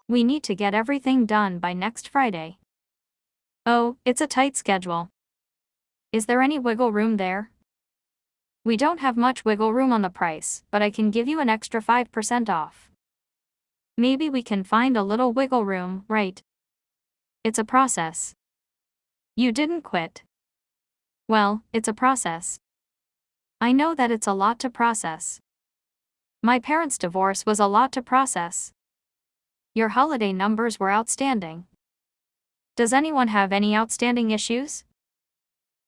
We need to get everything done by next Friday. Oh, it's a tight schedule. Is there any wiggle room there? We don't have much wiggle room on the price, but I can give you an extra 5% off. Maybe we can find a little wiggle room, right? It's a process. You didn't quit. Well, it's a process. I know that it's a lot to process. My parents' divorce was a lot to process. Your holiday numbers were outstanding. Does anyone have any outstanding issues?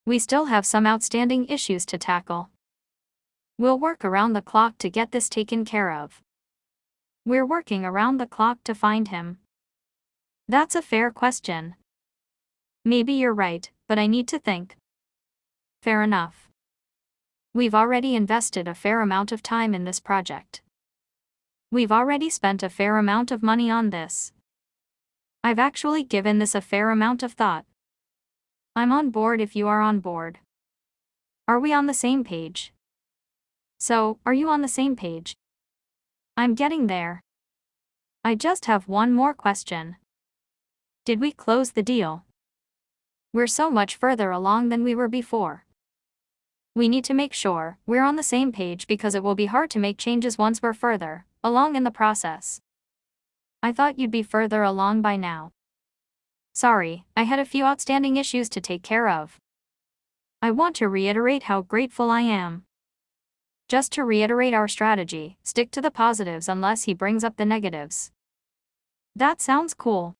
We still have some outstanding issues to tackle. We'll work around the clock to get this taken care of. We're working around the clock to find him. That's a fair question. Maybe you're right, but I need to think. Fair enough. We've already invested a fair amount of time in this project. We've already spent a fair amount of money on this. I've actually given this a fair amount of thought. I'm on board if you are on board. Are we on the same page? So, are you on the same page? I'm getting there. I just have one more question. Did we close the deal? We're so much further along than we were before. We need to make sure we're on the same page because it will be hard to make changes once we're further along in the process. I thought you'd be further along by now. Sorry, I had a few outstanding issues to take care of. I want to reiterate how grateful I am. Just to reiterate our strategy, stick to the positives unless he brings up the negatives. That sounds cool.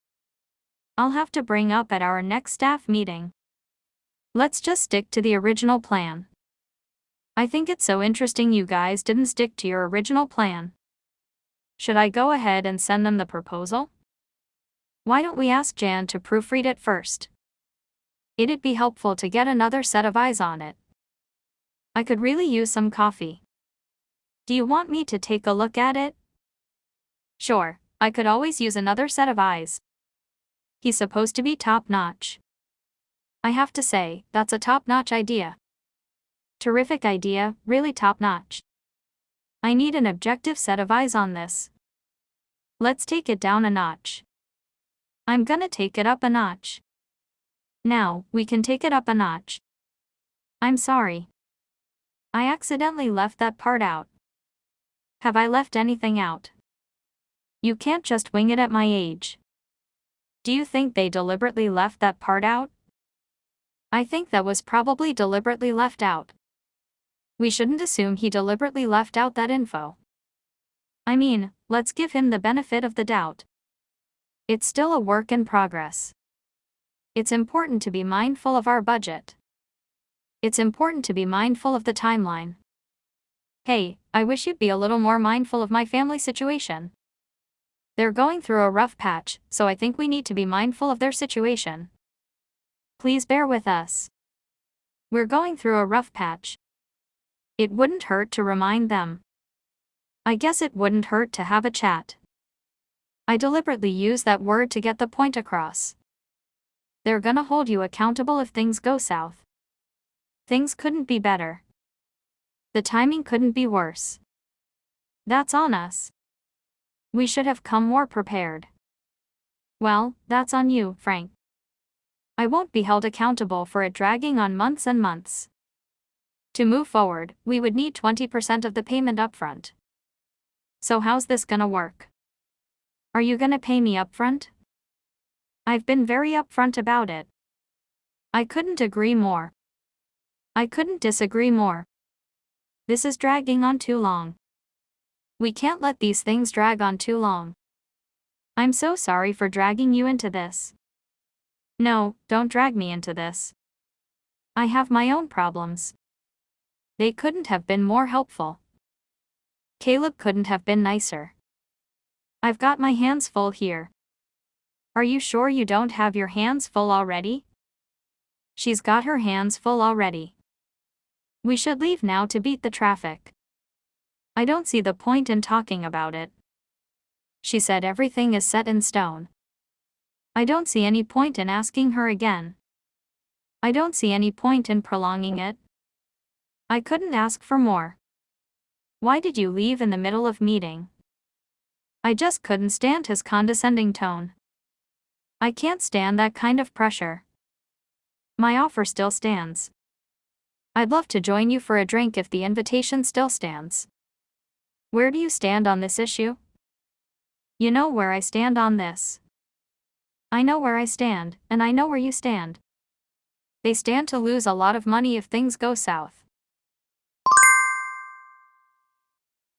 I'll have to bring up at our next staff meeting. Let's just stick to the original plan. I think it's so interesting you guys didn't stick to your original plan. Should I go ahead and send them the proposal? Why don't we ask Jan to proofread it first? It'd be helpful to get another set of eyes on it. I could really use some coffee. Do you want me to take a look at it? Sure, I could always use another set of eyes. He's supposed to be top-notch. I have to say, that's a top-notch idea. Terrific idea, really top-notch. I need an objective set of eyes on this. Let's take it down a notch. I'm gonna take it up a notch. Now, we can take it up a notch. I'm sorry. I accidentally left that part out. Have I left anything out? You can't just wing it at my age. Do you think they deliberately left that part out? I think that was probably deliberately left out. We shouldn't assume he deliberately left out that info. I mean, let's give him the benefit of the doubt. It's still a work in progress. It's important to be mindful of our budget. It's important to be mindful of the timeline. Hey, I wish you'd be a little more mindful of my family situation. They're going through a rough patch, so I think we need to be mindful of their situation. Please bear with us. We're going through a rough patch. It wouldn't hurt to remind them. I guess it wouldn't hurt to have a chat. I deliberately use that word to get the point across. They're gonna hold you accountable if things go south. Things couldn't be better. The timing couldn't be worse. That's on us. We should have come more prepared. Well, that's on you, Frank. I won't be held accountable for it dragging on months and months. To move forward, we would need 20% of the payment upfront. So how's this gonna work? Are you gonna pay me upfront? I've been very upfront about it. I couldn't agree more. I couldn't disagree more. This is dragging on too long. We can't let these things drag on too long. I'm so sorry for dragging you into this. No, don't drag me into this. I have my own problems. They couldn't have been more helpful. Caleb couldn't have been nicer. I've got my hands full here. Are you sure you don't have your hands full already? She's got her hands full already. We should leave now to beat the traffic. I don't see the point in talking about it. She said everything is set in stone. I don't see any point in asking her again. I don't see any point in prolonging it. I couldn't ask for more. Why did you leave in the middle of meeting? I just couldn't stand his condescending tone. I can't stand that kind of pressure. My offer still stands. I'd love to join you for a drink if the invitation still stands. Where do you stand on this issue? You know where I stand on this. I know where I stand, and I know where you stand. They stand to lose a lot of money if things go south.